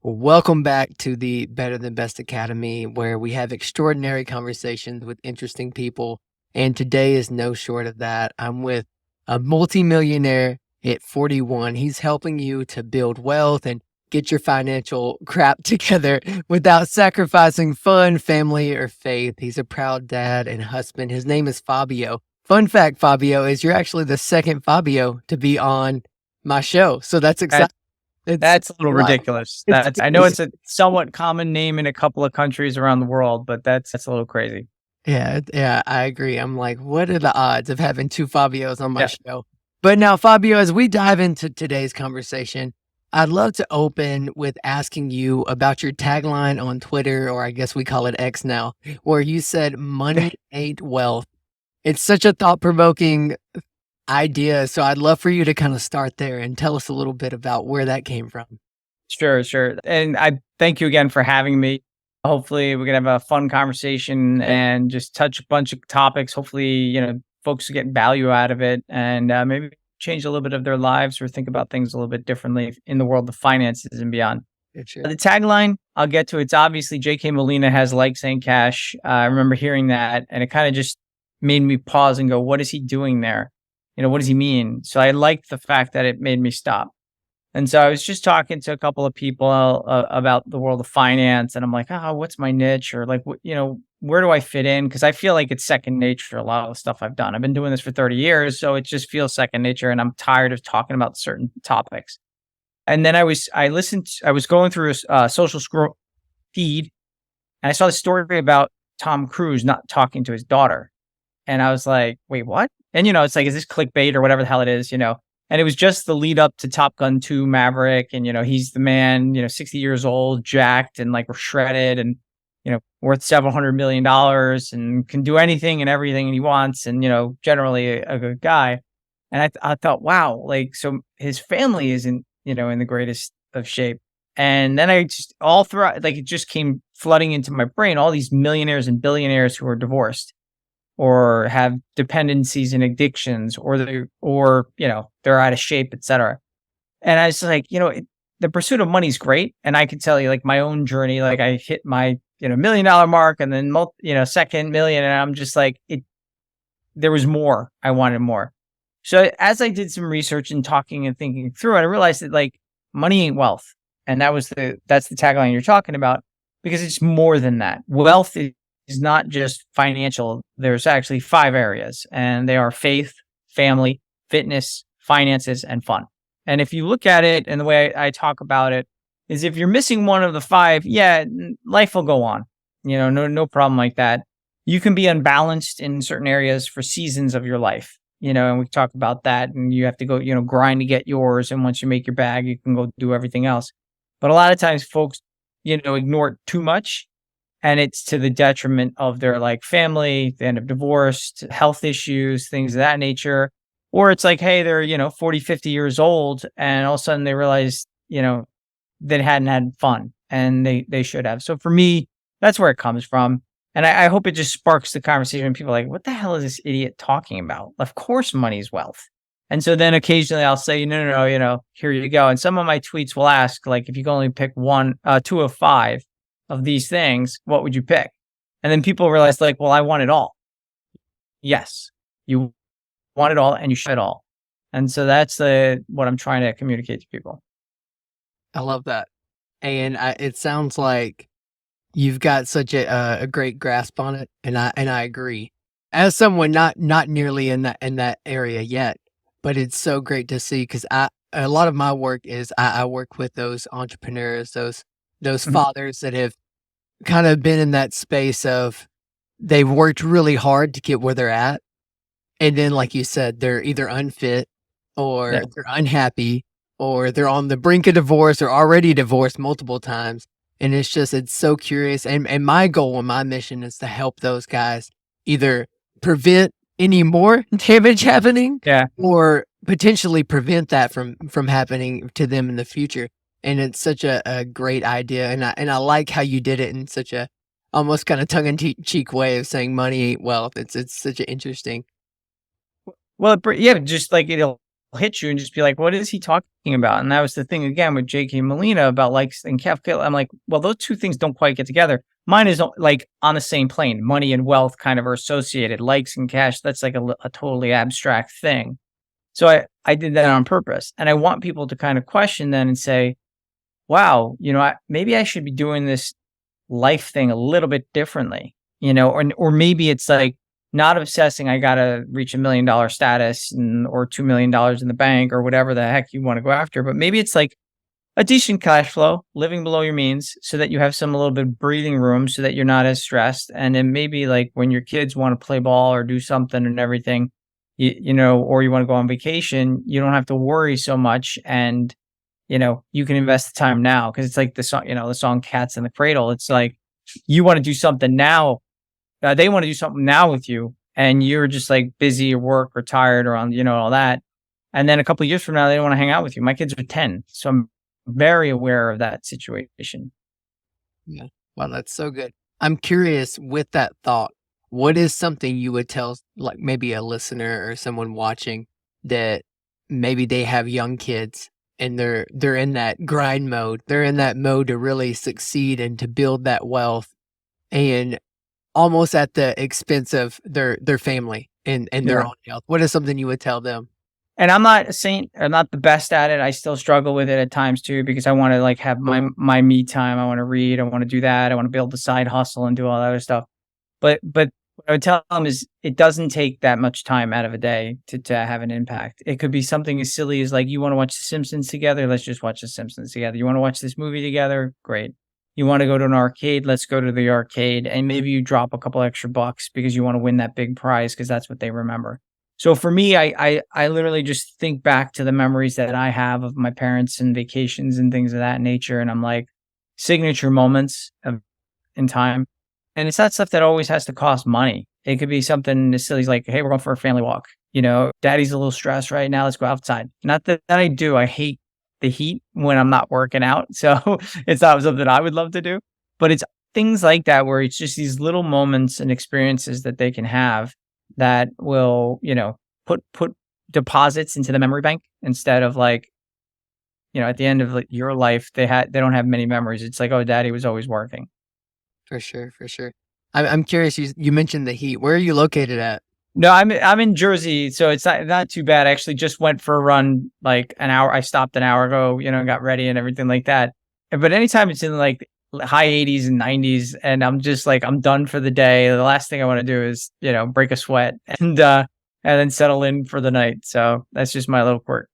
Welcome back to the Better Than Best Academy, where we have extraordinary conversations with interesting people. And today is no short of that. I'm with a multimillionaire at 41. He's helping you to build wealth and get your financial crap together without sacrificing fun, family, or faith. He's a proud dad and husband. His name is Fabio. Fun fact, Fabio, is you're actually the second Fabio to be on my show. So that's That exciting. It's that's a little wild. ridiculous. It's I know it's a somewhat common name in a couple of countries around the world, but that's a little crazy. Yeah, I agree. I'm like, what are the odds of having two Fabios on my Yeah. show? But now, Fabio, as we dive into today's conversation, I'd love to open with asking you about your tagline on Twitter, or I guess we call it X now, where you said, "Money ain't wealth." It's such a thought-provoking idea. So I'd love for you to kind of start there and tell us a little bit about where that came from. Sure. And I thank you again for having me. Hopefully we can have a fun conversation and just touch a bunch of topics. Hopefully, folks get value out of it and maybe change a little bit of their lives or think about things a little bit differently in the world of finances and beyond. Sure. The tagline, I'll get to. It's obviously J.K. Molina has likes and cash. I remember hearing that, and it kind of just made me pause and go, "What is he doing there? What does he mean?" So I liked the fact that it made me stop. And so I was just talking to a couple of people about the world of finance, and I'm like, "Oh, what's my niche?" Or like, where do I fit in? Because I feel like it's second nature. A lot of the stuff I've done. I've been doing this for 30 years, so it just feels second nature, and I'm tired of talking about certain topics. And then I was going through a social scroll feed, and I saw this story about Tom Cruise not talking to his daughter. And I was like, "Wait, what?" And, it's like, is this clickbait or whatever the hell it is, And it was just the lead up to Top Gun 2 Maverick. And, he's the man, 60 years old, jacked and like shredded and, worth several $100 million and can do anything and everything he wants. And, generally a good guy. And I thought, wow, like, so his family isn't, in the greatest of shape. And then I just all throughout, like, it just came flooding into my brain, all these millionaires and billionaires who are divorced or have dependencies and addictions, or they're out of shape, etc. And I was like, the pursuit of money is great, and I can tell you, like, my own journey. Like, I hit my $1 million mark, and then second million, and I'm just like, there was more. I wanted more. So as I did some research and talking and thinking through it, I realized that, like, money ain't wealth, and that's the tagline you're talking about, because it's more than that. Wealth is not just financial. There's actually 5 areas, and they are faith, family, fitness, finances, and fun. And if you look at it, and the way I talk about it is, if you're missing one of the 5, yeah, life will go on. No problem like that. You can be unbalanced in certain areas for seasons of your life, and we talk about that, and you have to go, grind to get yours. And once you make your bag, you can go do everything else. But a lot of times folks, ignore it too much, and it's to the detriment of their, like, family. They end up divorced, health issues, things of that nature. Or it's like, hey, they're, 40, 50 years old, and all of a sudden they realize, they hadn't had fun, and they should have. So for me, that's where it comes from. And I hope it just sparks the conversation when people are like, what the hell is this idiot talking about? Of course money is wealth. And so then occasionally I'll say, no, here you go. And some of my tweets will ask, like, if you can only pick 2 of 5 of these things, what would you pick? And then people realize, like, well, I want it all. Yes, you want it all, and you should all. And so that's what I'm trying to communicate to people. I love that. And it sounds like you've got such a great grasp on it, and I agree. As someone not nearly in that area yet, but it's so great to see, because a lot of my work is I work with those entrepreneurs, those Mhm. fathers that have kind of been in that space of, they've worked really hard to get where they're at, and then, like you said, they're either unfit, or Yeah. they're unhappy, or they're on the brink of divorce, or already divorced multiple times. And it's so curious. And my goal and my mission is to help those guys either prevent any more damage happening, Yeah. or potentially prevent that from happening to them in the future. And it's such a great idea. And I like how you did it in such a almost kind of tongue-in-cheek way of saying money ain't wealth. It's such an interesting. Well, yeah, just like, hit you and just be like, what is he talking about? And that was the thing again with J.K. Molina about likes and capital. I'm like, well, those two things don't quite get together. Mine is like on the same plane. Money and wealth kind of are associated. Likes and cash, that's like a totally abstract thing. So I did that on purpose. And I want people to kind of question then and say, wow, maybe I should be doing this life thing a little bit differently, or maybe it's like not obsessing. I got to reach $1 million status or $2 million in the bank or whatever the heck you want to go after. But maybe it's like a decent cash flow, living below your means so that you have a little bit of breathing room so that you're not as stressed. And then maybe like when your kids want to play ball or do something and everything, or you want to go on vacation, you don't have to worry so much. And, you can invest the time now. Cause it's like the song Cats in the Cradle. It's like, you want to do something now. They want to do something now with you. And you're just like busy or work or tired or on, all that. And then a couple of years from now, they don't want to hang out with you. My kids are 10. So I'm very aware of that situation. Yeah. Wow, that's so good. I'm curious with that thought, what is something you would tell like maybe a listener or someone watching that maybe they have young kids and they're in that grind mode. They're in that mode to really succeed and to build that wealth and almost at the expense of their family and their own health. What is something you would tell them? And I'm not a saint. I'm not the best at it. I still struggle with it at times too, because I want to like have my me time. I want to read. I want to do that. I want to build a side hustle and do all that other stuff. But what I would tell them is it doesn't take that much time out of a day to have an impact. It could be something as silly as like, you want to watch The Simpsons together? Let's just watch The Simpsons together. You want to watch this movie together? Great. You want to go to an arcade? Let's go to the arcade. And maybe you drop a couple extra bucks because you want to win that big prize because that's what they remember. So for me, I literally just think back to the memories that I have of my parents and vacations and things of that nature. And I'm like, signature moments in time. And it's not stuff that always has to cost money. It could be something as silly as like, hey, we're going for a family walk. Daddy's a little stressed right now. Let's go outside. Not that I do. I hate the heat when I'm not working out. So it's not something I would love to do. But it's things like that where it's just these little moments and experiences that they can have that will, put deposits into the memory bank instead of like, at the end of like your life, they don't have many memories. It's like, oh, daddy was always working. For sure, for sure. I'm curious. You mentioned the heat. Where are you located at? No, I'm in Jersey, so it's not too bad. I actually just went for a run like an hour. I stopped an hour ago, got ready and everything like that. But anytime it's in like high 80s and 90s, and I'm just like, I'm done for the day. The last thing I want to do is, break a sweat and then settle in for the night. So that's just my little quirk.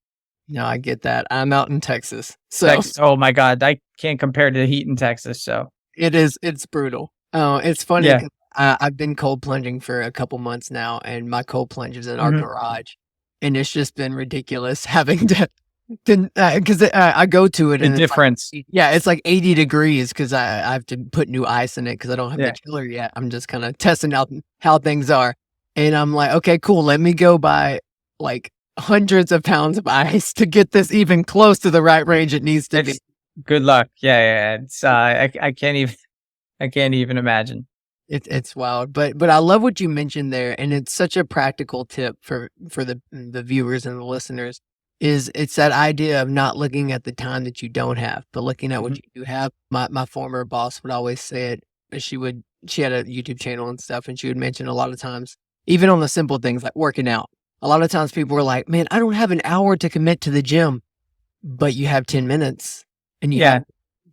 No, I get that. I'm out in Texas. So oh my God, I can't compare to the heat in Texas. So it's brutal. Oh, it's funny. Yeah. I've been cold plunging for a couple months now, and my cold plunge is in our garage, and it's just been ridiculous having to because I go to it the and difference. It's like 80 degrees because I have to put new ice in it because I don't have the chiller yet. I'm just kind of testing out how things are, and I'm like, okay, cool. Let me go buy like hundreds of pounds of ice to get this even close to the right range it needs to be. Good luck. Yeah. It's I can't even imagine. It's wild, but I love what you mentioned there, and it's such a practical tip for the viewers and the listeners. It's that idea of not looking at the time that you don't have, but looking at what you do have. My former boss would always say it. She had a YouTube channel and stuff, and she would mention a lot of times, even on the simple things like working out. A lot of times people were like, "Man, I don't have an hour to commit to the gym," but you have 10 minutes, and you have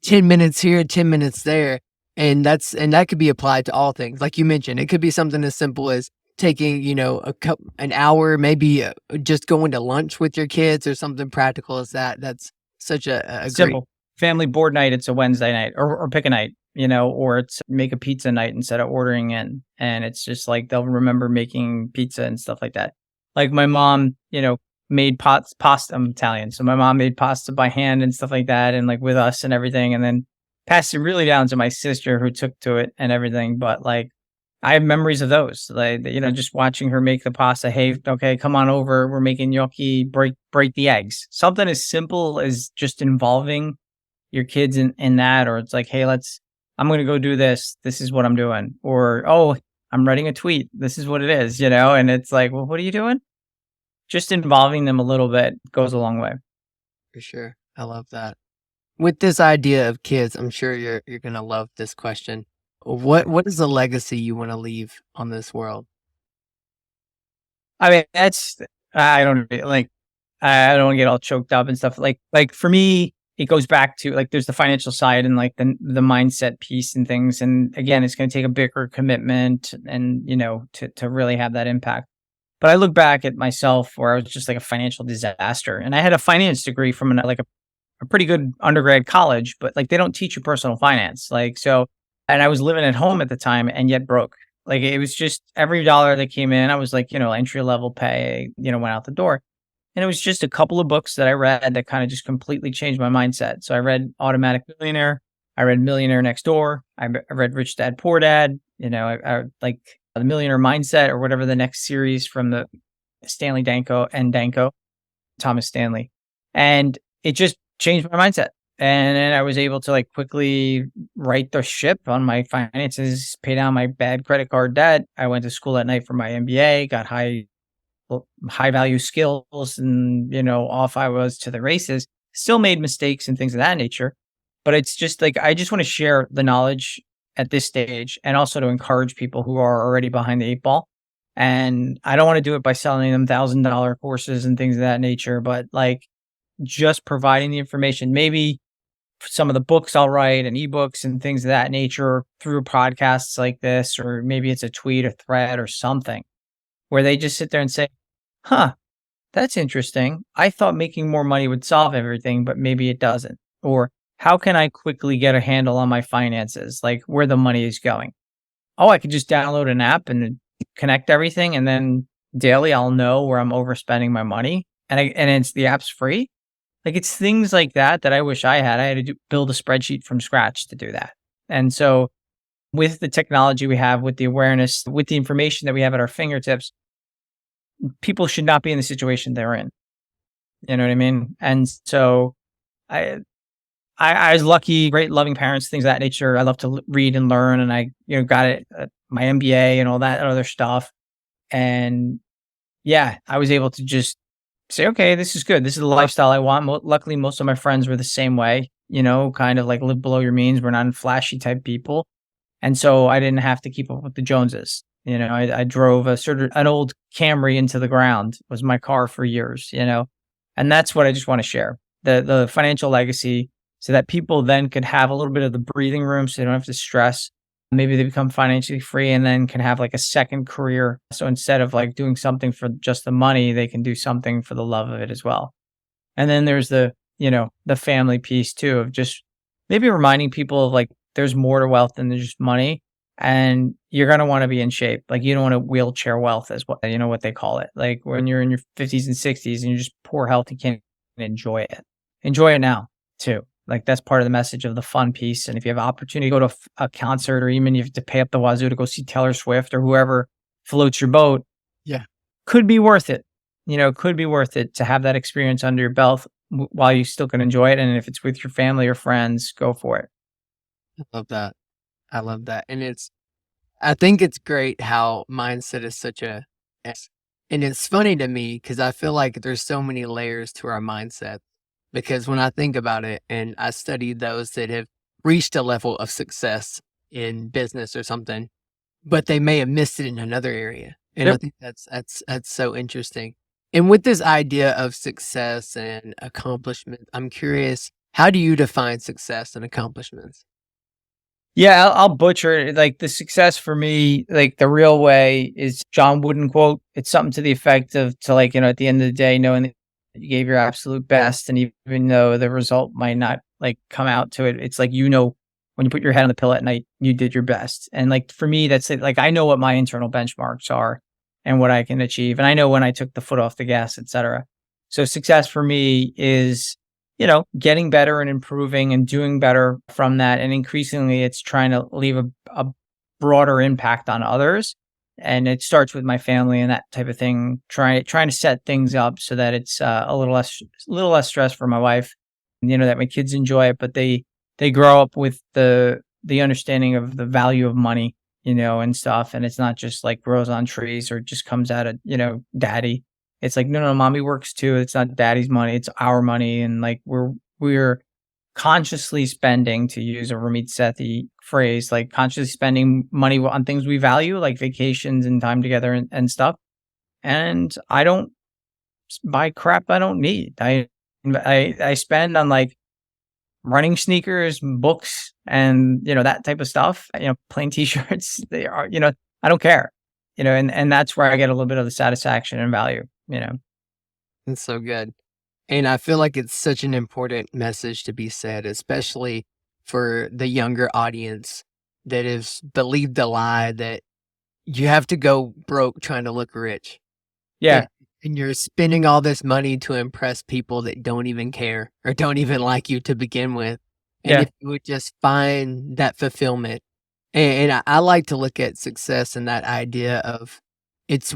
10 minutes here, 10 minutes there. And that could be applied to all things. Like you mentioned, it could be something as simple as taking, an hour, maybe just going to lunch with your kids or something practical as that. That's such a simple great family board night. It's a Wednesday night or pick a night, or it's make a pizza night instead of ordering in. And it's just like, they'll remember making pizza and stuff like that. Like my mom, made pasta. I'm Italian. So my mom made pasta by hand and stuff like that. And like with us and everything. And then passed it really down to my sister who took to it and everything. But like, I have memories of those, like, just watching her make the pasta. Hey, okay, come on over. We're making gnocchi, break the eggs. Something as simple as just involving your kids in that, or it's like, hey, I'm going to go do this. This is what I'm doing. Or, oh, I'm writing a tweet. This is what it is, and it's like, well, what are you doing? just involving them a little bit goes a long way. For sure. I love that. With this idea of kids, I'm sure you're gonna love this question. What is the legacy you want to leave on this world? I mean, that's I don't like I don't want to get all choked up and stuff. Like for me, it goes back to like there's the financial side and like the mindset piece and things. And again, it's going to take a bigger commitment and to really have that impact. But I look back at myself where I was just like a financial disaster, and I had a finance degree from a pretty good undergrad college, but like they don't teach you personal finance. Like so, and I was living at home at the time and yet broke. Like it was just every dollar that came in, I was like, entry level pay, went out the door. And it was just a couple of books that I read that kind of just completely changed my mindset. So I read Automatic Millionaire, I read Millionaire Next Door, I read Rich Dad Poor Dad, I like the Millionaire Mindset or whatever the next series from the Stanley Danko, Thomas Stanley. And it just changed my mindset. And then I was able to like quickly right the ship on my finances, pay down my bad credit card debt. I went to school at night for my MBA, got high value skills, and off I was to the races. Still made mistakes and things of that nature, but it's just like I just want to share the knowledge at this stage and also to encourage people who are already behind the eight ball. And I don't want to do it by selling them $1,000 courses and things of that nature, but like just providing the information. Maybe some of the books I'll write and ebooks and things of that nature through podcasts like this, or maybe it's a tweet, a thread, or something where they just sit there and say, huh, that's interesting. I thought making more money would solve everything, but maybe it doesn't. Or how can I quickly get a handle on my finances, like where the money is going? Oh, I could just download an app and connect everything. And then daily I'll know where I'm overspending my money. And it's the app's free. Like it's things like that I wish I had. I had to build a spreadsheet from scratch to do that. And so with the technology we have, with the awareness, with the information that we have at our fingertips, people should not be in the situation they're in. You know what I mean? And so I I was lucky, great loving parents, things of that nature. I love to read and learn, and I got it my MBA and all that other stuff. And yeah, I was able to just say, okay, this is good. This is the lifestyle I want. Luckily, most of my friends were the same way. Kind of like live below your means. We're not flashy type people. And so I didn't have to keep up with the Joneses. I drove an old Camry into the ground, was my car for years, and that's what I just want to share, the financial legacy, so that people then could have a little bit of the breathing room so they don't have to stress. Maybe they become financially free and then can have like a second career. So instead of like doing something for just the money, they can do something for the love of it as well. And then there's the family piece too, of just maybe reminding people of like, there's more to wealth than just money. And you're going to want to be in shape. Like you don't want to wheelchair wealth, as what they call it. Like when you're in your 50s and 60s and you're just poor health, you can't enjoy it. Enjoy it now too. Like that's part of the message of the fun piece. And if you have an opportunity to go to a concert, or even you have to pay up the wazoo to go see Taylor Swift or whoever floats your boat, Yeah. could be worth it. Could be worth it to have that experience under your belt while you still can enjoy it. And if it's with your family or friends, go for it. I love that. I love that. And I think it's great how mindset is and it's funny to me because I feel like there's so many layers to our mindset. Because when I think about it, and I study those that have reached a level of success in business or something, but they may have missed it in another area. And I Yep. think that's so interesting. And with this idea of success and accomplishment, I'm curious, how do you define success and accomplishments? Yeah, I'll butcher it. Like the success for me, like the real way is John Wooden quote. It's something to the effect of to like, at the end of the day, knowing that you gave your absolute best. And even though the result might not like come out to it, it's like, when you put your head on the pillow at night, you did your best. And like for me, that's it. Like I know what my internal benchmarks are and what I can achieve. And I know when I took the foot off the gas, etc. So success for me is getting better and improving and doing better from that. And increasingly, it's trying to leave a broader impact on others. And it starts with my family and that type of thing. Trying to set things up so that it's a little less stress for my wife. That my kids enjoy it, but they grow up with the understanding of the value of money, and stuff. And it's not just like grows on trees or just comes out of daddy. It's like, no, mommy works too. It's not daddy's money. It's our money. And like, we're consciously spending, to use a Ramit Sethi phrase, like consciously spending money on things we value, like vacations and time together and stuff. And I don't buy crap I don't need. I spend on like running sneakers, books, and that type of stuff. Plain t-shirts. They are, I don't care. And that's where I get a little bit of the satisfaction and value. It's so good. And I feel like it's such an important message to be said, especially for the younger audience that has believed the lie that you have to go broke trying to look rich. Yeah, And you're spending all this money to impress people that don't even care or don't even like you to begin with. And yeah. if you would just find that fulfillment, and I like to look at success and that idea of it's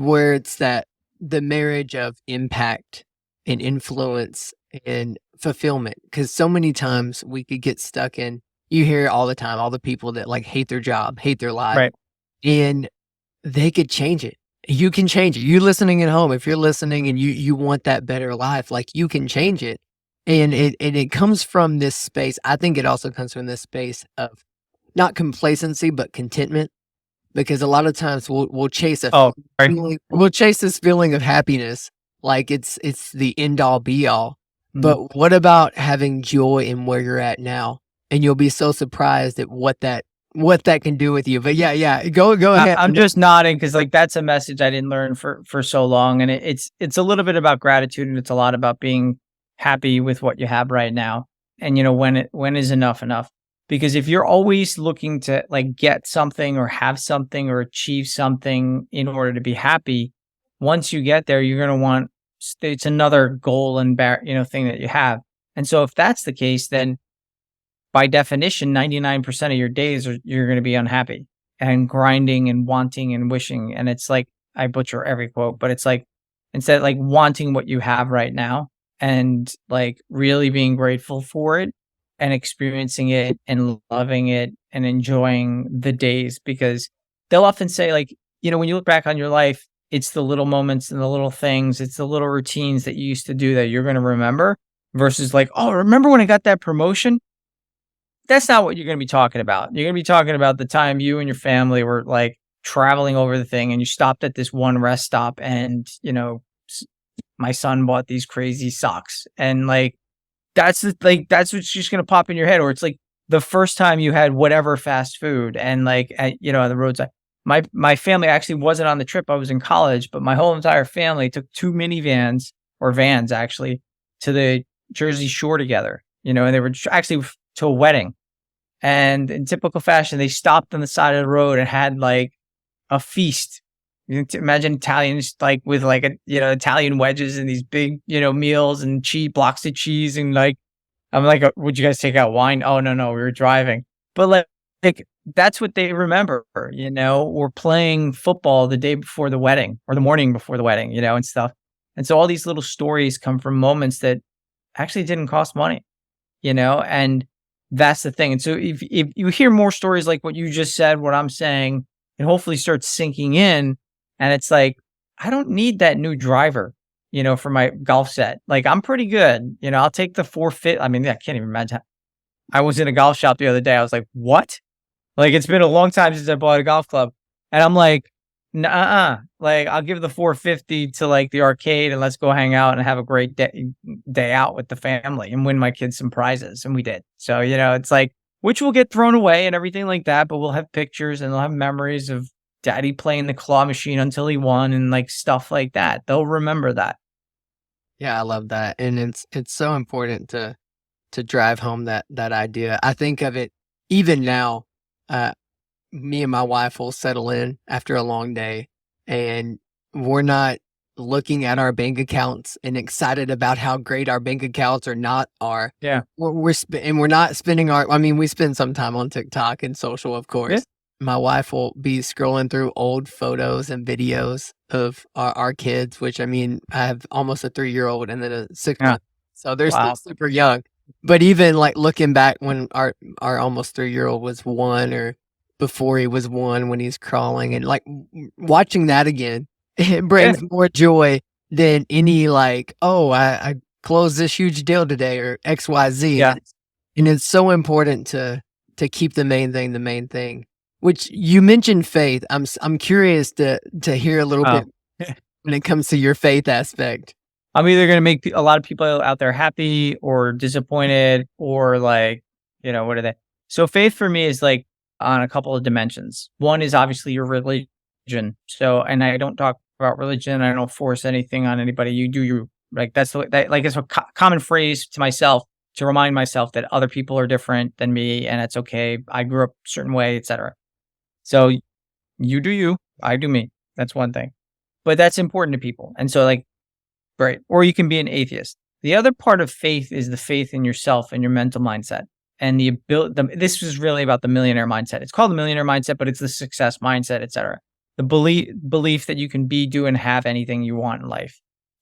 that the marriage of impact and influence and fulfillment. Because so many times we could get stuck in, you hear it all the time, all the people that like hate their job, hate their life, Right. and they could change it. You can change it. You listening at home, if you're listening and you want that better life, like you can change it. And it comes from this space. I think it also comes from this space of not complacency, but contentment. Because a lot of times we'll chase a Oh, right. feeling, we'll chase this feeling of happiness like it's the end all be all. Mhm. But what about having joy in where you're at now? And you'll be so surprised at what that can do with you. But yeah, go ahead. I'm just nodding because like that's a message I didn't learn for so long, and it's a little bit about gratitude, and it's a lot about being happy with what you have right now, and when is enough enough? Because if you're always looking to like get something or have something or achieve something in order to be happy, once you get there, you're gonna want it's another goal and thing that you have, and so if that's the case, then by definition, 99% of your days you're going to be unhappy and grinding and wanting and wishing. And it's like, I butcher every quote, but it's like, instead like wanting what you have right now and like really being grateful for it and experiencing it and loving it and enjoying the days, because they'll often say like, when you look back on your life, it's the little moments and the little things, it's the little routines that you used to do that you're going to remember versus like, oh, remember when I got that promotion? That's not what you're going to be talking about. You're going to be talking about the time you and your family were like traveling over the thing and you stopped at this one rest stop and, my son bought these crazy socks. And like, that's what's just going to pop in your head. Or it's like the first time you had whatever fast food and like, on the roadside. My family actually wasn't on the trip. I was in college, but my whole entire family took 2 minivans or vans actually to the Jersey Shore together, and they were actually to a wedding. And in typical fashion, they stopped on the side of the road and had like a feast. You can imagine Italians like with like Italian wedges and these big meals and blocks of cheese and like I'm like, would you guys take out wine? Oh no, we were driving. But like that's what they remember. We're playing football the day before the wedding or the morning before the wedding, and stuff. And so all these little stories come from moments that actually didn't cost money, and that's the thing. And so if you hear more stories like what you just said, what I'm saying, and hopefully starts sinking in, and it's like, I don't need that new driver, for my golf set. Like I'm pretty good. I'll take the 450. I mean, I can't even imagine. I was in a golf shop the other day. I was like, what? Like it's been a long time since I bought a golf club. And I'm like, nah, like I'll give the 450 to like the arcade and let's go hang out and have a great day out with the family and win my kids some prizes. And we did. So, it's like, which will get thrown away and everything like that, but we'll have pictures and they'll have memories of daddy playing the claw machine until he won and like stuff like that. They'll remember that. Yeah, I love that. And it's so important to drive home that idea. I think of it even now. Me and my wife will settle in after a long day and we're not looking at our bank accounts and excited about how great our bank accounts are. Yeah. And we're not spending we spend some time on TikTok and social, of course. Yeah. My wife will be scrolling through old photos and videos of our kids, which I have almost a 3-year-old and then a 6-month. So they're still super young. But even like looking back when our almost 3-year-old was 1 or before he was 1 when he's crawling and like watching that again, it brings more joy than any like, oh, I closed this huge deal today or XYZ. Yeah. And it's so important to keep the main thing. Which you mentioned faith. I'm curious to hear a little Oh. bit when it comes to your faith aspect. I'm either going to make a lot of people out there happy or disappointed or like, what are they? So faith for me is like on a couple of dimensions. One is obviously your religion. So, and I don't talk about religion. I don't force anything on anybody. You do you like like it's a common phrase to myself to remind myself that other people are different than me and it's okay. I grew up a certain way, etc. So you do you, I do me. That's one thing. But that's important to people. And so like right. Or you can be an atheist. The other part of faith is the faith in yourself and your mental mindset. And the ability, this is really about the millionaire mindset. It's called the millionaire mindset, but it's the success mindset, etc. The belief that you can be, do, and have anything you want in life.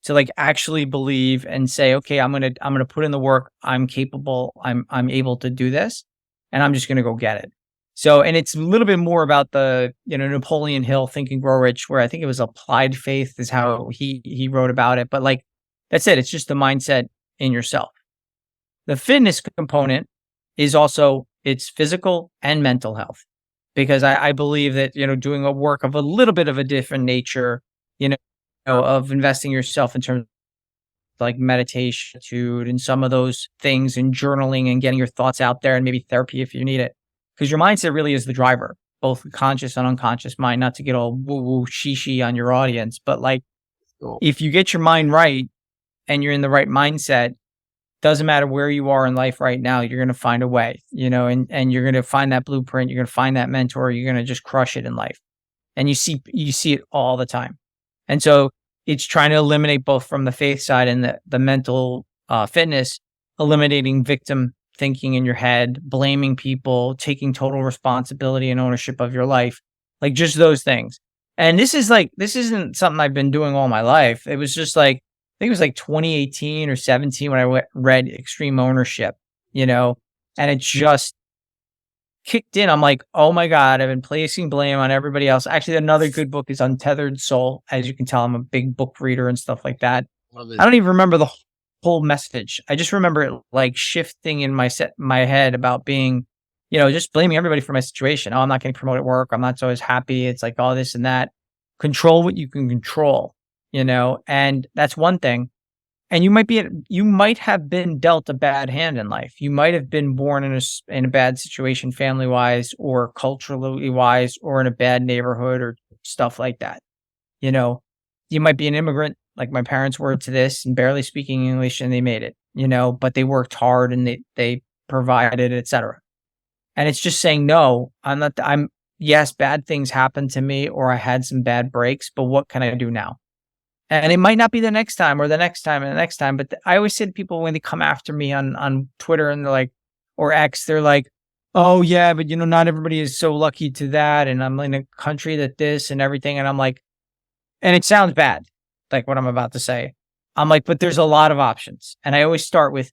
To like actually believe and say, okay, I'm gonna put in the work. I'm capable. I'm able to do this, and I'm just gonna go get it. So, and it's a little bit more about the, Napoleon Hill, Think and Grow Rich, where I think it was applied faith is how he wrote about it. But like, that's it. It's just the mindset in yourself. The fitness component is also, it's physical and mental health. Because I believe that, doing a work of a little bit of a different nature, of investing yourself in terms of like meditation and some of those things and journaling and getting your thoughts out there and maybe therapy if you need it. Because your mindset really is the driver, both conscious and unconscious mind, not to get all woo-woo she on your audience. But like, Cool. if you get your mind right and you're in the right mindset, doesn't matter where you are in life right now, you're going to find a way, and you're going to find that blueprint. You're going to find that mentor. You're going to just crush it in life. And you see it all the time. And so it's trying to eliminate both from the faith side and the mental fitness, eliminating victim thinking in your head, blaming people, taking total responsibility and ownership of your life, like just those things. And this isn't something I've been doing all my life. It was just like, I think it was like 2018 or 17 when I read Extreme Ownership, and it just kicked in. I'm like, oh my God, I've been placing blame on everybody else. Actually, another good book is Untethered Soul. As you can tell, I'm a big book reader and stuff like that. Love I it. don't even remember the whole message. I just remember it like shifting in my head about being, just blaming everybody for my situation. Oh, I'm not getting promoted at work. I'm not always happy. It's like all this and that. Control what you can control, and that's one thing. And you might have been dealt a bad hand in life. You might have been born in a bad situation, family wise or culturally wise, or in a bad neighborhood or stuff like that. You might be an immigrant like my parents were to this and barely speaking English and they made it, but they worked hard and they provided, etc. And it's just saying, no, yes, bad things happened to me or I had some bad breaks, but what can I do now? And it might not be the next time or the next time and the next time, but I always say to people when they come after me on Twitter and they're like, or X, they're like, oh yeah, but not everybody is so lucky to that. And I'm in a country that this and everything. And I'm like, and it sounds bad, like what I'm about to say. I'm like, but there's a lot of options. And I always start with,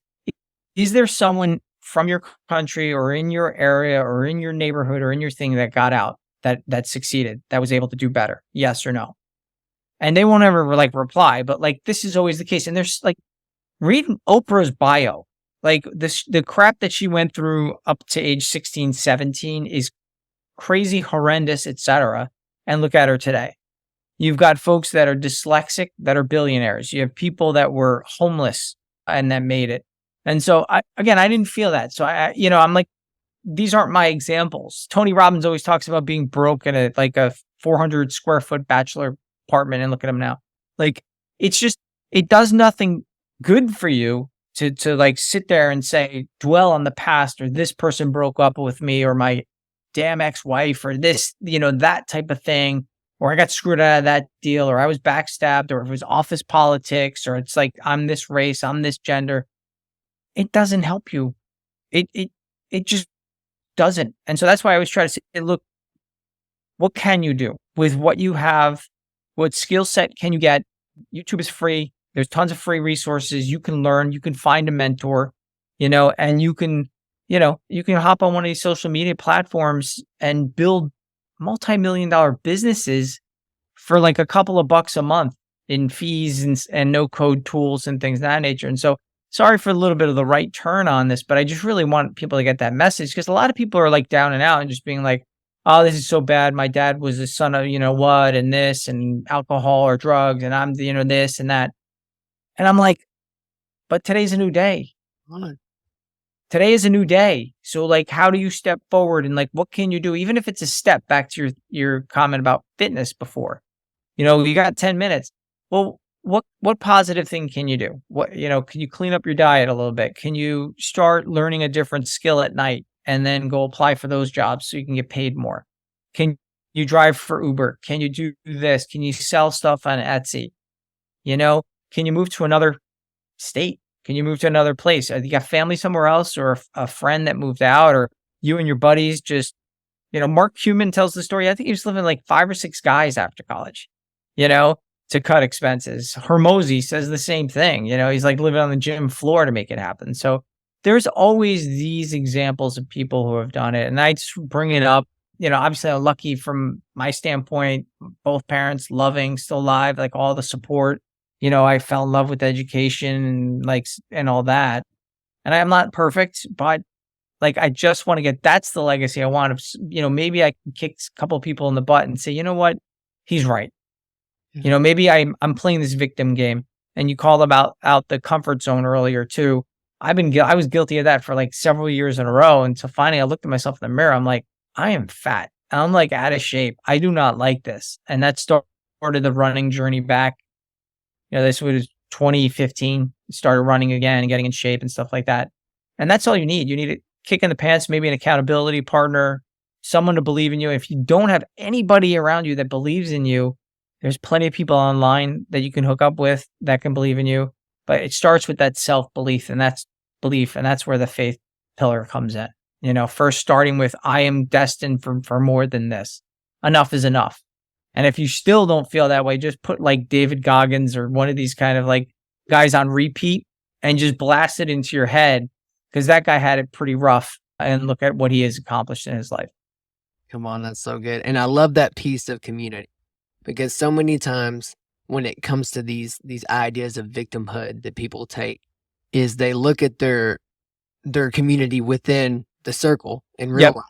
is there someone from your country or in your area or in your neighborhood or in your thing that got out, that succeeded, that was able to do better? Yes or no? And they won't ever like reply, but like, this is always the case. And there's like, read Oprah's bio, like the crap that she went through up to age 16, 17 is crazy, horrendous, etc. And look at her today. You've got folks that are dyslexic that are billionaires. You have people that were homeless and that made it. And so I didn't feel that. So I'm like, these aren't my examples. Tony Robbins always talks about being broke in a 400 square foot bachelor apartment, and look at him now. Like, it's just, it does nothing good for you to like sit there and say, dwell on the past, or this person broke up with me, or my damn ex-wife, or this, that type of thing, or I got screwed out of that deal, or I was backstabbed, or if it was office politics, or it's like, I'm this race, I'm this gender. It doesn't help you. It just doesn't. And so that's why I always try to say, look, what can you do with what you have? What skill set can you get? YouTube is free. There's tons of free resources. You can learn, you can find a mentor, and you can hop on one of these social media platforms and build multi-million-dollar businesses for like a couple of bucks a month. in fees and no code tools and things of that nature. And so sorry for a little bit of the right turn on this, but I just really want people to get that message, because a lot of people are like down and out and just being like, oh, this is so bad. My dad was the son of, what, and this, and alcohol or drugs, and I'm, this and that. And I'm like, but today's a new day. Right. Today is a new day. So like, how do you step forward, and like, what can you do? Even if it's a step back to your comment about fitness before, you got 10 minutes. Well, what positive thing can you do? Can you clean up your diet a little bit? Can you start learning a different skill at night and then go apply for those jobs so you can get paid more? Can you drive for Uber? Can you do this? Can you sell stuff on Etsy? Can you move to another state? Can you move to another place? You got family somewhere else, or a friend that moved out, or you and your buddies just, Mark Cuban tells the story. I think he was living like 5 or 6 guys after college, to cut expenses. Hormozy says the same thing. He's like living on the gym floor to make it happen. So there's always these examples of people who have done it. And I just bring it up. Obviously I'm lucky from my standpoint, both parents loving, still alive, like all the support. I fell in love with education and all that. And I'm not perfect, but like, I just want to that's the legacy I want to, maybe I can kick a couple of people in the butt and say, you know what? He's right. Maybe I'm playing this victim game. And you called out the comfort zone earlier too. I was guilty of that for like several years in a row. And so finally I looked at myself in the mirror. I'm like, I am fat. I'm like out of shape. I do not like this. And that started the running journey back. This was 2015, started running again and getting in shape and stuff like that. And that's all you need. You need a kick in the pants, maybe an accountability partner, someone to believe in you. If you don't have anybody around you that believes in you, there's plenty of people online that you can hook up with that can believe in you. But it starts with that self-belief, and that's where the faith pillar comes in. First starting with, I am destined for more than this. Enough is enough. And if you still don't feel that way, just put like David Goggins or one of these kind of like guys on repeat and just blast it into your head, because that guy had it pretty rough, and look at what he has accomplished in his life. Come on, that's so good. And I love that piece of community, because so many times when it comes to these ideas of victimhood that people take, is they look at their community within the circle in real life.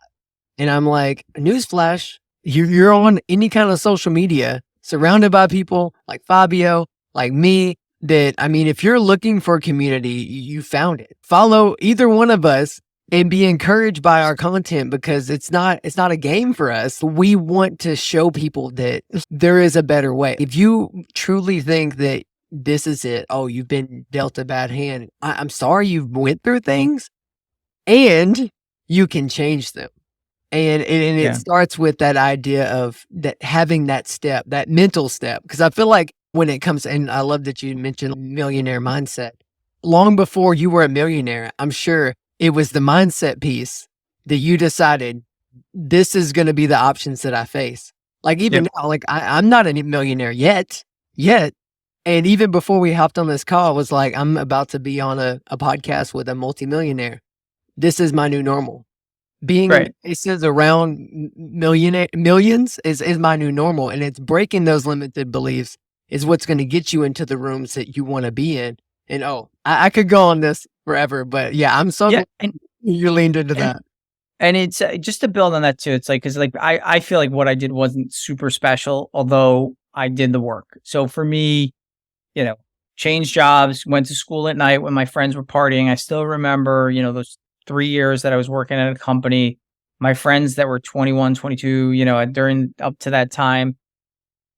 And I'm like, newsflash, you're on any kind of social media surrounded by people like Fabio, like me, that, I mean, if you're looking for a community, you found it. Follow either one of us and be encouraged by our content, because it's not a game for us. We want to show people that there is a better way. If you truly think that this is it, oh, you've been dealt a bad hand, I'm sorry, you've went through things and you can change them. And it starts with that idea of that, having that step, that mental step. Because I feel like when it comes, and I love that you mentioned millionaire mindset. Long before you were a millionaire, I'm sure it was the mindset piece that you decided, this is going to be the options that I face. Like even now, like I'm not a millionaire yet. And even before we hopped on this call, I was like, I'm about to be on a podcast with a multimillionaire. This is my new normal. Being in places around millions is my new normal. And it's breaking those limited beliefs is what's going to get you into the rooms that you want to be in. And I could go on this forever, but yeah, I'm so glad you leaned into that. And it's just to build on that too. It's like, cause like, I feel like what I did wasn't super special, although I did the work. So for me, changed jobs, went to school at night when my friends were partying. I still remember, those 3 years that I was working at a company, my friends that were 21, 22, during up to that time,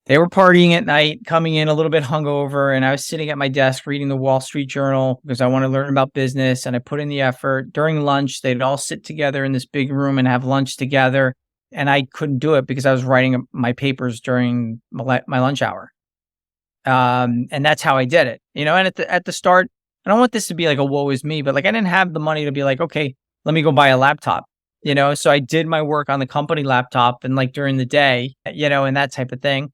they were partying at night, coming in a little bit hungover, and I was sitting at my desk reading the Wall Street Journal because I want to learn about business, and I put in the effort. During lunch, they'd all sit together in this big room and have lunch together, and I couldn't do it because I was writing my papers during my lunch hour. And that's how I did it, and at the start, I don't want this to be like a woe is me, but like I didn't have the money to be like, okay, let me go buy a laptop, so I did my work on the company laptop and like during the day, and that type of thing.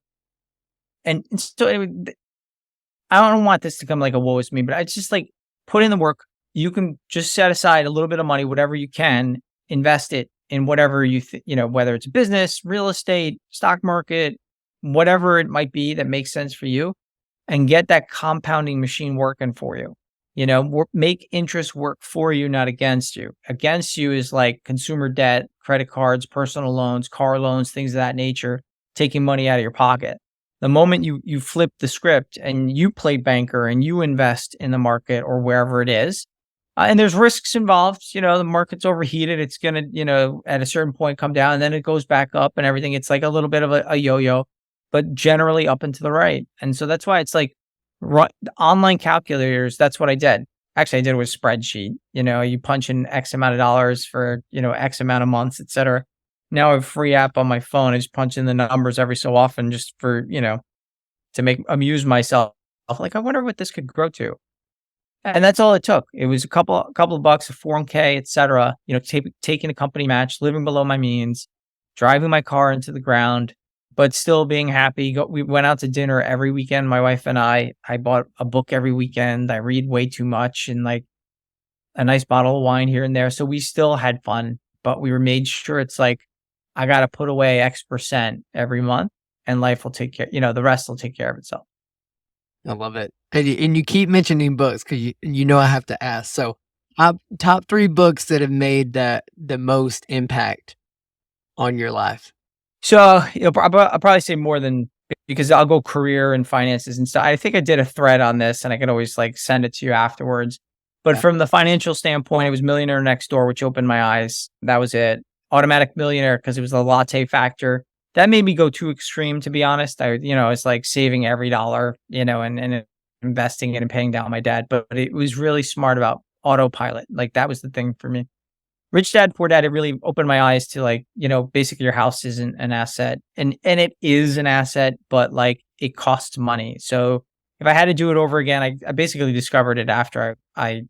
And so I don't want this to come like a woe is me, but I just like put in the work. You can just set aside a little bit of money, whatever you can, invest it in whatever whether it's business, real estate, stock market, whatever it might be that makes sense for you. and get that compounding machine working for you. Make interest work for you, not against you. Against you is like consumer debt, credit cards, personal loans, car loans, things of that nature, taking money out of your pocket. The moment you flip the script and you play banker and you invest in the market or wherever it is, and there's risks involved. The market's overheated. It's going to, at a certain point come down and then it goes back up and everything. It's like a little bit of a yo-yo, but generally up and to the right. And so that's why it's like online calculators. That's what I did. Actually, I did it with spreadsheet. You punch in X amount of dollars for, X amount of months, et cetera. Now I have a free app on my phone. I just punch in the numbers every so often just for, to amuse myself. Like, I wonder what this could grow to. And that's all it took. It was a couple of bucks, a 401k, et cetera, taking a company match, living below my means, driving my car into the ground, but still being happy. We went out to dinner every weekend, my wife and I bought a book every weekend. I read way too much, and like a nice bottle of wine here and there. So we still had fun, but we were made sure it's like, I got to put away X% every month and life will take care, the rest will take care of itself. I love it. And you keep mentioning books because I have to ask. So, top 3 books that have made the most impact on your life. So I'll probably say more than, because I'll go career and finances and stuff. I think I did a thread on this, and I could always like send it to you afterwards. But from the financial standpoint, it was Millionaire Next Door, which opened my eyes. That was it. Automatic Millionaire, because it was the latte factor. That made me go too extreme, to be honest. It's like saving every dollar, and investing it and paying down my dad. But it was really smart about autopilot. Like, that was the thing for me. Rich Dad, Poor Dad, it really opened my eyes to, like, basically your house isn't an asset. And it is an asset, but like, it costs money. So if I had to do it over again, I basically discovered it after I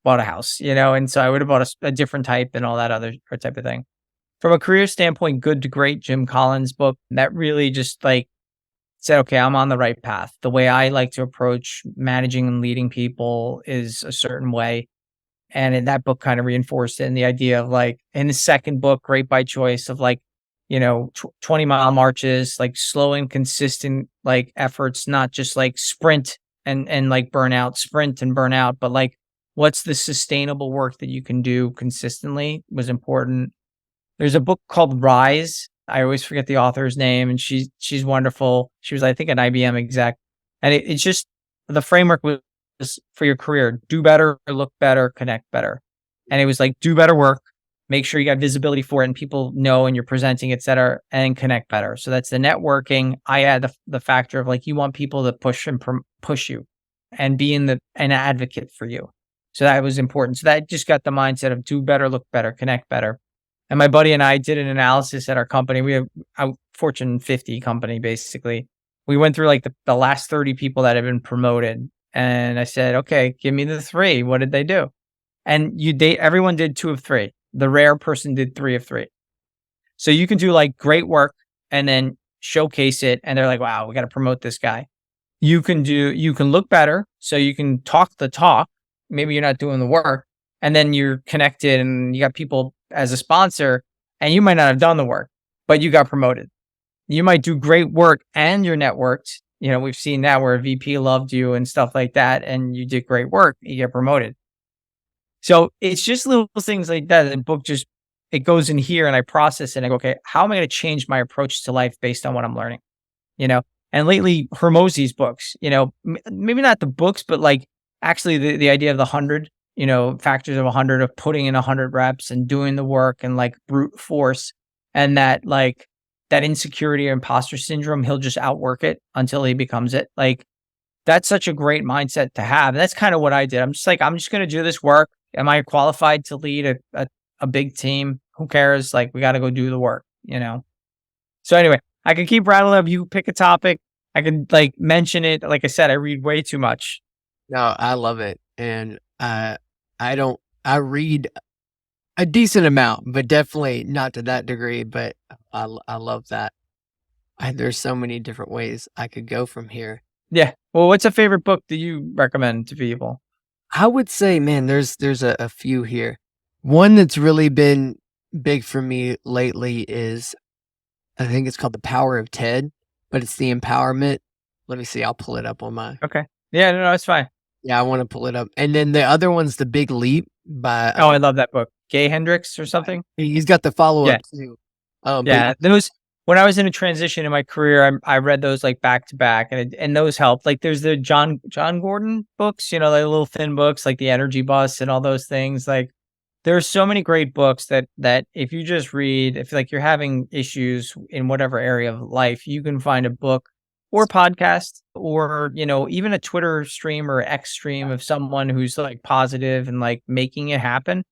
bought a house, and so I would have bought a different type and all that other type of thing. From a career standpoint, Good to Great, Jim Collins' book, that really just like said, okay, I'm on the right path. The way I like to approach managing and leading people is a certain way. And in that book kind of reinforced it. And the idea of like, in the second book, Great by Choice, of like, 20-mile marches, like slow and consistent, like efforts, not just like sprint and like burnout, sprint and burnout, but like, what's the sustainable work that you can do consistently was important. There's a book called Rise. I always forget the author's name, and she's wonderful. She was, I think, an IBM exec. And it's just, the framework was for your career: do better, look better, connect better. And it was like, do better work, make sure you got visibility for it and people know and you're presenting, et cetera, and connect better. So that's the networking. I add the factor of like, you want people to push and push you and be an advocate for you. So that was important. So that just got the mindset of do better, look better, connect better. And my buddy and I did an analysis at our company. We have a Fortune 50 company, basically. We went through like the last 30 people that have been promoted. And I said, okay, give me the 3. What did they do? And everyone did 2 of 3. The rare person did 3 of 3. So you can do like great work and then showcase it. And they're like, wow, we got to promote this guy. You can look better. So you can talk the talk. Maybe you're not doing the work. And then you're connected and you got people as a sponsor, and you might not have done the work, but you got promoted. You might do great work and you're networked. We've seen that where a VP loved you and stuff like that, and you did great work, you get promoted. So it's just little things like that. The book just, it goes in here and I process it and I go, okay, how am I going to change my approach to life based on what I'm learning? And lately, Hormozi's books, maybe not the books, but like actually the idea of the 100, factors of 100, of putting in 100 reps and doing the work and like brute force, and that like that insecurity or imposter syndrome, he'll just outwork it until he becomes it. Like, that's such a great mindset to have. That's kind of what I did. I'm just going to do this work. Am I qualified to lead a big team? Who cares? Like, we got to go do the work, So anyway, I can keep rattling up. You pick a topic. I can like mention it. Like I said, I read way too much. No, I love it. And I read a decent amount, but definitely not to that degree. But I love that. There's so many different ways I could go from here. Yeah. Well, what's a favorite book that you recommend to people? I would say, man, there's a few here. One that's really been big for me lately is, I think it's called The Power of TED, but it's the empowerment Let me see. I'll pull it up on my. Okay. Yeah, no, it's fine. Yeah, I want to pull it up. And then the other one's The Big Leap by. Oh, I love that book. Gay Hendricks or something. He's got the follow Yeah. up too. But Yeah. Those, when I was in a transition in my career, I read those like back to back, and those helped. Like there's the John Gordon books, like little thin books like The Energy Bus and all those things. Like there are so many great books that if you just read, if like you're having issues in whatever area of life, you can find a book or podcast or, even a Twitter stream or X stream of someone who's like positive and like making it happen,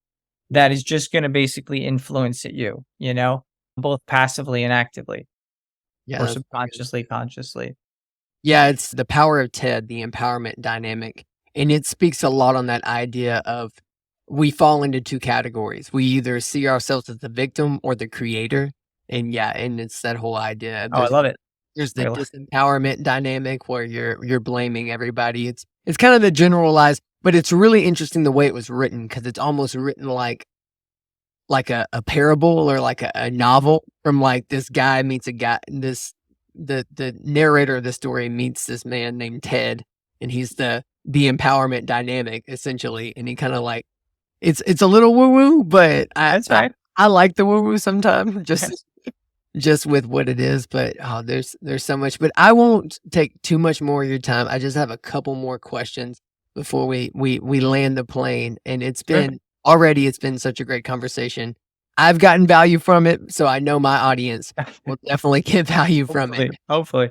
that is just going to basically influence you, both passively and actively yeah, or that's good. subconsciously, consciously. Yeah, it's The Power of TED, the empowerment dynamic. And it speaks a lot on that idea of we fall into two categories. We either see ourselves as the victim or the creator. And yeah, and it's that whole idea. Oh, I love it. There's the I lo- disempowerment dynamic where you're blaming everybody. It's kind of the generalized, but it's really interesting the way it was written because it's almost written like a parable or like a novel from like this guy meets a guy. The narrator of the story meets this man named Ted, and he's the empowerment dynamic essentially. And he kind of like it's a little woo woo, but That's right. I like the woo woo sometimes. Just with what it is, but there's so much. But I won't take too much more of your time. I just have a couple more questions before we land the plane. And it's been such a great conversation. I've gotten value from it, so I know my audience will definitely get value from it. Hopefully.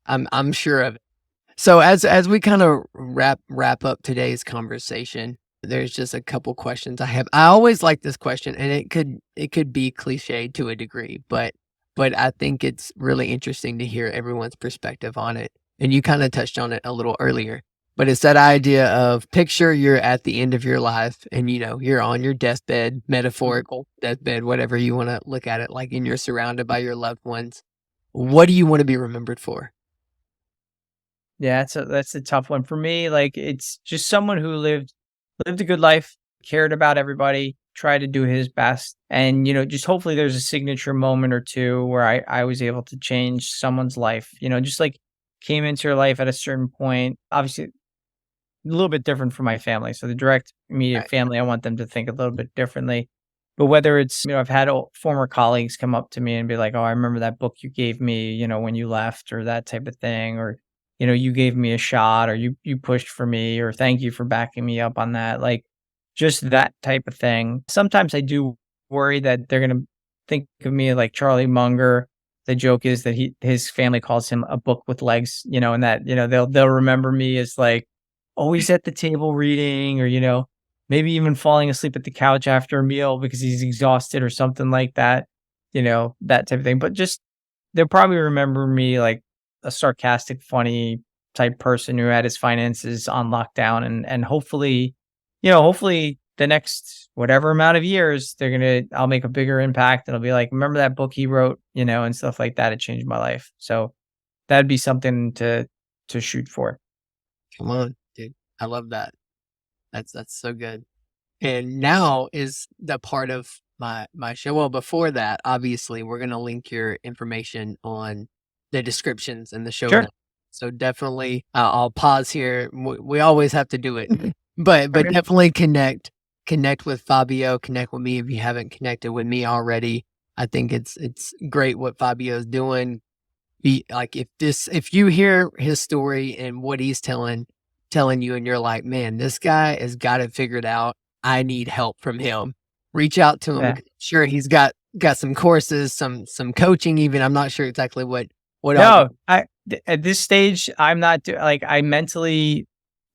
I'm sure of it. So as we kind of wrap up today's conversation, there's just a couple questions I have. I always like this question, and it could be cliched to a degree, but I think it's really interesting to hear everyone's perspective on it. And you kind of touched on it a little earlier, but it's that idea of picture you're at the end of your life and you're on your deathbed, metaphorical deathbed, whatever you want to look at it like, and you're surrounded by your loved ones. What do you want to be remembered for? Yeah, that's a tough one for me. Like it's just someone who lived a good life, cared about everybody, tried to do his best. And, just hopefully there's a signature moment or two where I was able to change someone's life, just like came into your life at a certain point. Obviously, a little bit different from my family. So the direct immediate Right. family, I want them to think a little bit differently. But whether it's, I've had former colleagues come up to me and be like, oh, I remember that book you gave me, when you left or that type of thing. Or, you gave me a shot or you pushed for me or thank you for backing me up on that. Like just that type of thing. Sometimes I do worry that they're going to think of me like Charlie Munger. The joke is that his family calls him a book with legs, and that, they'll remember me as like always at the table reading or, maybe even falling asleep at the couch after a meal because he's exhausted or something like that, that type of thing. But just they'll probably remember me like a sarcastic, funny type person who had his finances on lockdown and hopefully, hopefully the next whatever amount of years I'll make a bigger impact and I'll be like, remember that book he wrote, and stuff like that. It changed my life. So that'd be something to shoot for. Come on, dude. I love that. That's so good. And now is the part of my show. Well, before that, obviously, we're gonna link your information on the descriptions and the show Sure. notes. So definitely, I'll pause here. We always have to do it, but Okay. definitely connect with Fabio. Connect with me if you haven't connected with me already. I think it's great what Fabio's doing. Like if you hear his story and what he's telling you and you're like, man, this guy has got it figured out. I need help from him. Reach out to him. Yeah. Sure, he's got some courses, some coaching even. I'm not sure exactly what all. No, at this stage, I'm not like I mentally,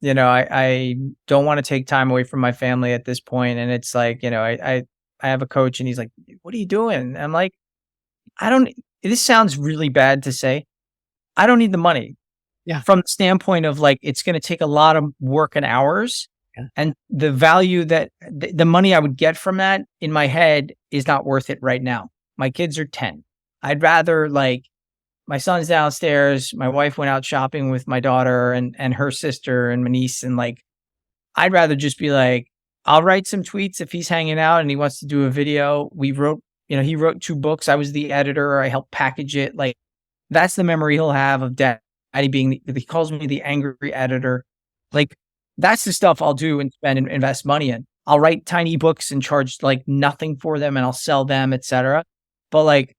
I don't want to take time away from my family at this point. And it's like, I have a coach and he's like, what are you doing? I'm like, I don't, this sounds really bad to say. I don't need the money. Yeah. From the standpoint of like, it's going to take a lot of work and hours. Yeah. And the value that the money I would get from that in my head is not worth it right now. My kids are 10. I'd rather like, my son's downstairs. My wife went out shopping with my daughter and her sister and my niece. And like, I'd rather just be like, I'll write some tweets if he's hanging out and he wants to do a video. He wrote 2 books. I was the editor. I helped package it. Like that's the memory he'll have of dad being, he calls me the angry editor. Like, that's the stuff I'll do and spend and invest money in. I'll write tiny books and charge like nothing for them and I'll sell them, etc. But like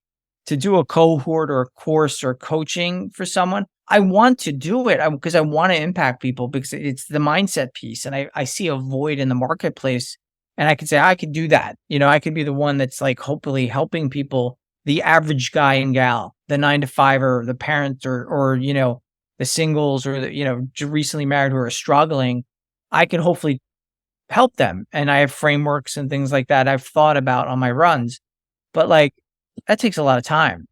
to do a cohort or a course or coaching for someone, I want to do it because I want to impact people because it's the mindset piece. And I see a void in the marketplace and I could say, I could do that. I could be the one that's like hopefully helping people, the average guy and gal, the 9 to 5er, the parents or the singles or the, recently married who are struggling. I can hopefully help them. And I have frameworks and things like that I've thought about on my runs, but like that takes a lot of time,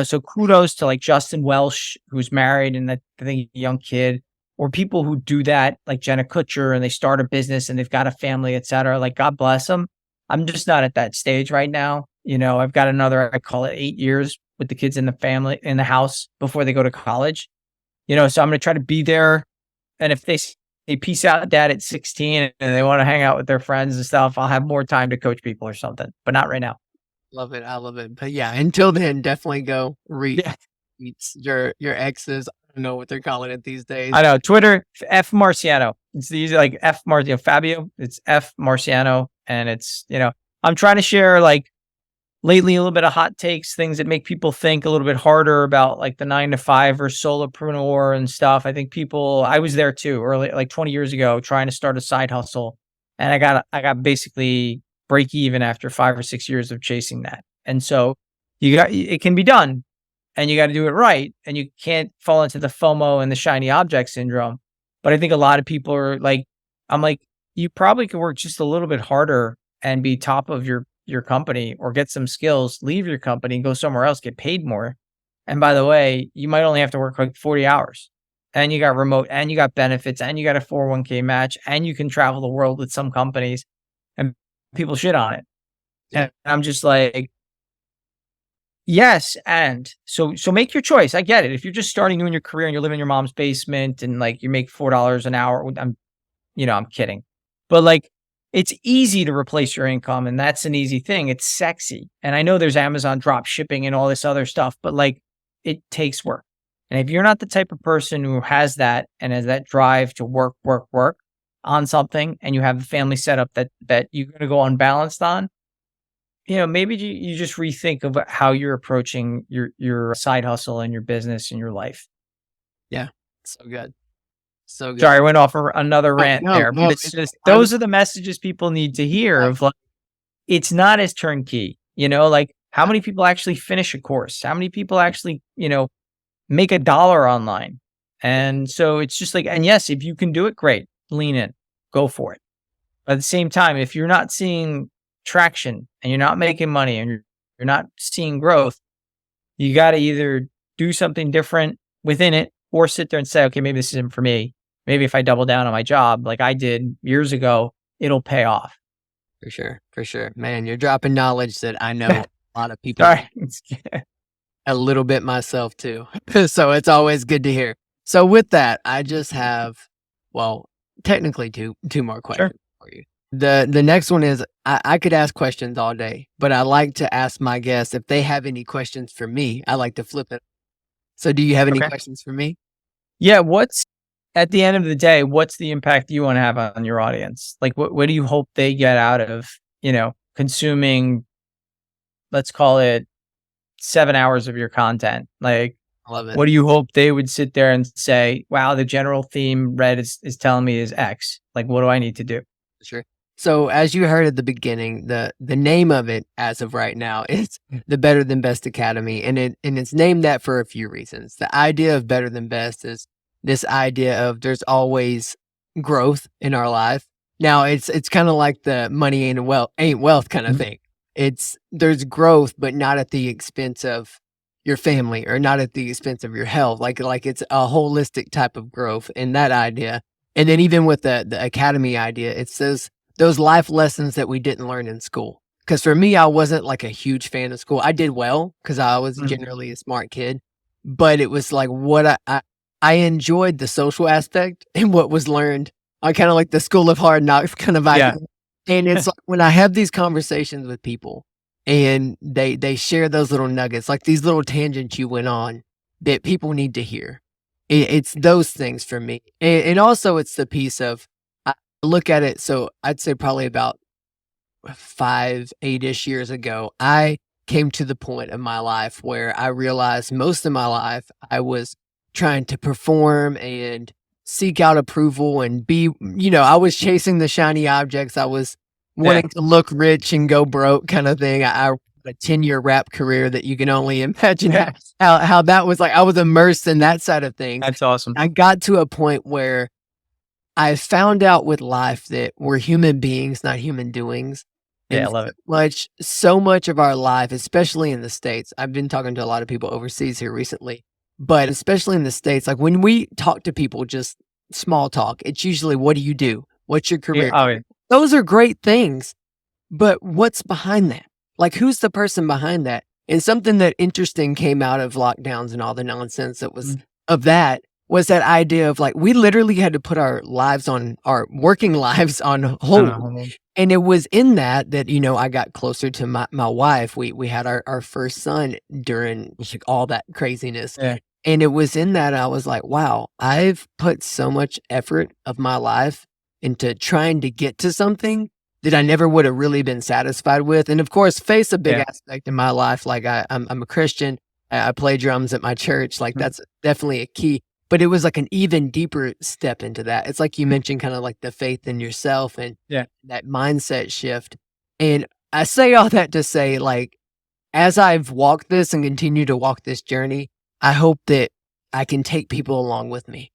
so kudos to like Justin Welsh, who's married and I think a young kid, or people who do that, like Jenna Kutcher, and they start a business and they've got a family, et cetera. Like, God bless them. I'm just not at that stage right now. I've got another, I call it 8 years with the kids in the family, in the house before they go to college, so I'm going to try to be there. And if they peace out, dad, at 16 and they want to hang out with their friends and stuff, I'll have more time to coach people or something, but not right now. Love it. I love it. But yeah, until then, definitely go read your exes. I don't know what they're calling it these days. I know. Twitter, F Marciano. It's easy, like F Marciano. Fabio, it's F Marciano. And it's, I'm trying to share like lately a little bit of hot takes, things that make people think a little bit harder about like the 9 to 5 or solopreneur and stuff. I think I was there too, early, like 20 years ago, trying to start a side hustle. And I got basically break even after 5 or 6 years of chasing that. And so it can be done and you got to do it right. And you can't fall into the FOMO and the shiny object syndrome. But I think a lot of people are like, I'm like, you probably could work just a little bit harder and be top of your company or get some skills, leave your company and go somewhere else, get paid more. And by the way, you might only have to work like 40 hours and you got remote and you got benefits and you got a 401k match and you can travel the world with some companies and people shit on it. And I'm just like, yes. And so make your choice. I get it. If you're just starting new in your career and you're living in your mom's basement and like you make $4 an hour, I'm kidding. But like, it's easy to replace your income and that's an easy thing. It's sexy. And I know there's Amazon drop shipping and all this other stuff, but like it takes work. And if you're not the type of person who has that and has that drive to work on something and you have a family setup that you're going to go unbalanced on, maybe you just rethink of how you're approaching your side hustle and your business and your life. Yeah. So good. So good. Sorry, I went off another rant there, but it's just, those are the messages people need to hear of like, it's not as turnkey, like how many people actually finish a course? How many people actually, make $1 online? And so it's just like, and yes, if you can do it, great, lean in, go for it. But at the same time, if you're not seeing traction and you're not making money and you're not seeing growth, you got to either do something different within it or sit there and say, okay, maybe this isn't for me. Maybe if I double down on my job like I did years ago, it'll pay off. For sure. For sure. Man, you're dropping knowledge that I know a lot of people, a little bit myself too. So it's always good to hear. So with that, I just have, technically two more questions for you. The next one is, I could ask questions all day, but I like to ask my guests if they have any questions for me. I like to flip it. So do you have any questions for me? Yeah. At the end of the day, what's the impact you want to have on your audience? Like, what do you hope they get out of, consuming, let's call it 7 hours of your content? Like, I love it. What do you hope they would sit there and say, wow, the general theme Red is telling me is X. Like, what do I need to do? Sure. So as you heard at the beginning, the name of it as of right now is the Better Than Best Academy. And it's named that for a few reasons. The idea of better than best is this idea of there's always growth in our life. Now it's kind of like the money ain't wealth kind of thing. There's growth, but not at the expense of your family or not at the expense of your health. Like it's a holistic type of growth in that idea. And then even with the academy idea, it says those life lessons that we didn't learn in school. Because for me, I wasn't like a huge fan of school. I did well because I was generally a smart kid, but it was like what I enjoyed the social aspect and what was learned. I kind of like the school of hard knocks kind of idea. Yeah. And it's like when I have these conversations with people and they share those little nuggets, like these little tangents you went on that people need to hear. It's those things for me. And also it's the piece of, I look at it. So I'd say probably about 5, 8-ish years ago, I came to the point in my life where I realized most of my life I was trying to perform and seek out approval and be, I was chasing the shiny objects. I was Yeah, wanting to look rich and go broke kind of thing. I a 10-year rap career that you can only imagine yeah, how that was like. I was immersed in that side of things. that's awesome. I got to a point where I found out with life that we're human beings, not human doings. Yeah, I And love it. so much of our life, especially in the States, I've been talking to a lot of people overseas here recently, but especially in the States, like when we talk to people, just small talk, it's usually, what do you do? What's your Yeah, career? oh, yeah. Those are great things, but what's behind that? Like, who's the person behind that? And something that interesting came out of lockdowns and all the nonsense that was Mm. of that was that idea of like, we literally had to put our working lives on I hold. don't know. And it was in that I got closer to my wife. We had our first son during like all that craziness. Yeah, And it was in that I was like, wow, I've put so much effort of my life into trying to get to something that I never would have really been satisfied with. And of course, face a big yeah. aspect in my life. Like I'm a Christian. I play drums at my church. Like Mm. that's definitely a key. But it was like an even deeper step into that. It's like you mentioned, kind of like the faith in yourself and Yeah, that mindset shift. And I say all that to say, like, as I've walked this and continue to walk this journey, I hope that I can take people along with me,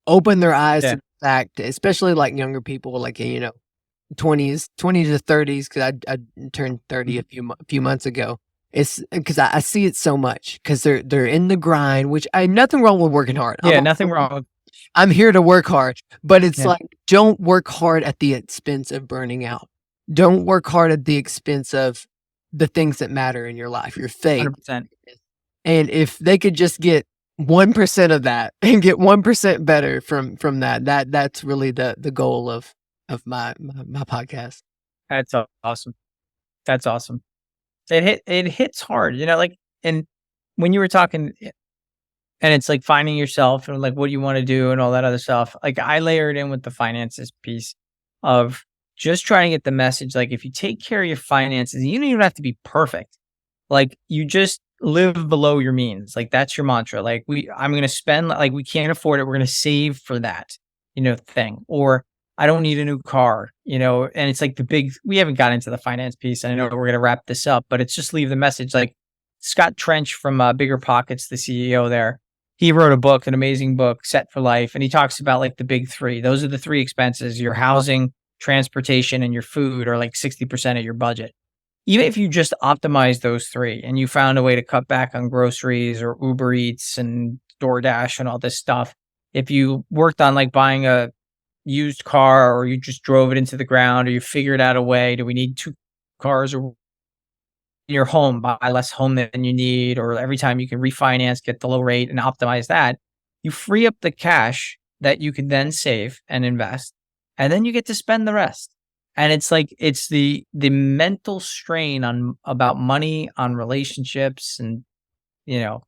open their eyes yeah, to the fact, especially like younger people, like, 20s, 20 to 30s, because I turned 30 mhm. a few months ago. It's because I see it so much because they're in the grind, which I nothing wrong with working hard. Yeah, nothing wrong with I'm here to work hard, but it's yeah, like, don't work hard at the expense of burning out. Don't work hard at the expense of the things that matter in your life, your faith. 100%. And if they could just get 1% of that and get 1% better from that's really the goal of my podcast. That's awesome. That's awesome. It hits hard, like, and when you were talking, and it's like finding yourself and like what you want to do and all that other stuff. Like I layered in with the finances piece of just trying to get the message. Like if you take care of your finances, you don't even have to be perfect. Like you just live below your means. Like that's your mantra. Like I'm gonna spend, like we can't afford it. We're gonna save for that, thing. Or I don't need a new car, and it's like we haven't got into the finance piece. And I know we're gonna wrap this up, but it's just leave the message. Like Scott Trench from Bigger Pockets, the CEO there, he wrote a book, an amazing book, Set for Life, and he talks about like the big three. Those are the three expenses: your housing, transportation, and your food are like 60% of your budget. Even if you just optimize those three and you found a way to cut back on groceries or Uber Eats and DoorDash and all this stuff, if you worked on like buying a used car, or you just drove it into the ground, or you figured out a way, do we need two cars, or in your home, buy less home than you need, or every time you can refinance, get the low rate and optimize that, you free up the cash that you can then save and invest, and then you get to spend the rest. And it's like it's the mental strain on about money, on relationships, and you know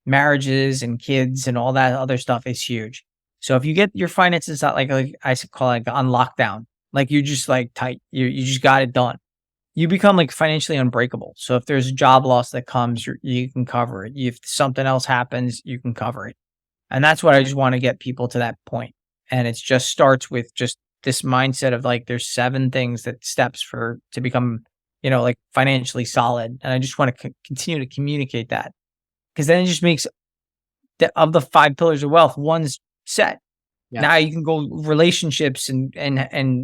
marriages and kids and all that other stuff is huge. So if you get your finances not like call it like on lockdown, like you just like tight, you just got it done, you become like financially unbreakable. So if there's a job loss that comes, you can cover it. If something else happens, you can cover it. And that's what I just want to get people to that point. And it just starts with just this mindset of like, there's 7 things that steps for to become, like financially solid. And I just want to continue to communicate that, because then it just makes of the 5 pillars of wealth, one's set. Yeah. Now you can go relationships and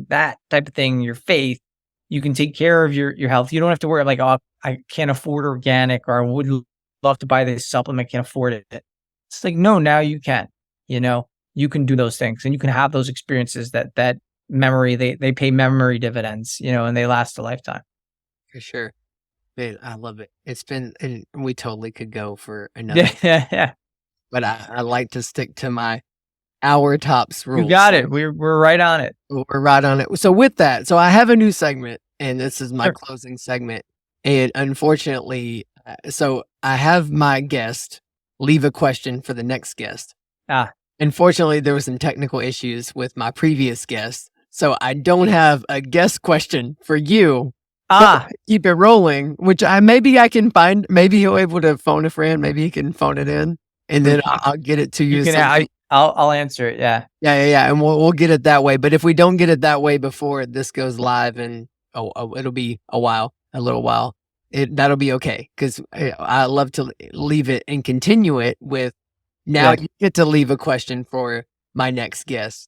that type of thing, your faith. You can take care of your health. You don't have to worry like, oh, I can't afford organic, or I would love to buy this supplement, can't afford it. It's like, no, now you can. You can do those things, and you can have those experiences that memory, they pay memory dividends, and they last a lifetime. For sure. Man, I love it. It's been, and we totally could go for another, Yeah, yeah, yeah. but I like to stick to my hour tops You rules. got it. We're right on it. We're right on it. So with that, so I have a new segment, and this is my Sure. closing segment. And unfortunately, so I have my guest leave a question for the next guest. Ah, Unfortunately, there were some technical issues with my previous guest, so I don't have a guest question for you. But ah, keep it rolling, which maybe I can find. Maybe he'll able to phone a friend. Maybe he can phone it in, and then I'll get it to you you can. some. I'll answer it. Yeah. Yeah, and we'll get it that way. But if we don't get it that way before this goes live, and it'll be a little while. That'll be okay because I love to leave it and continue it with. Now Yeah. you get to leave a question for my next guest.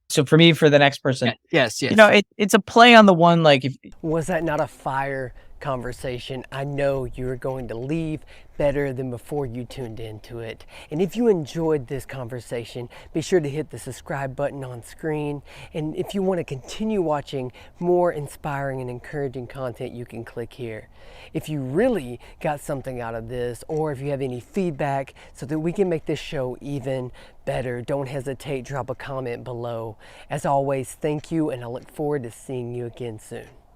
So for me, for the next person, Yes. it's a play on the one, like, if Was that not a fire conversation? I know you're going to leave better than before you tuned into it. And if you enjoyed this conversation, be sure to hit the subscribe button on screen. And if you want to continue watching more inspiring and encouraging content, you can click here. If you really got something out of this, or if you have any feedback so that we can make this show even better, don't hesitate, drop a comment below. As always, thank you, and I look forward to seeing you again soon.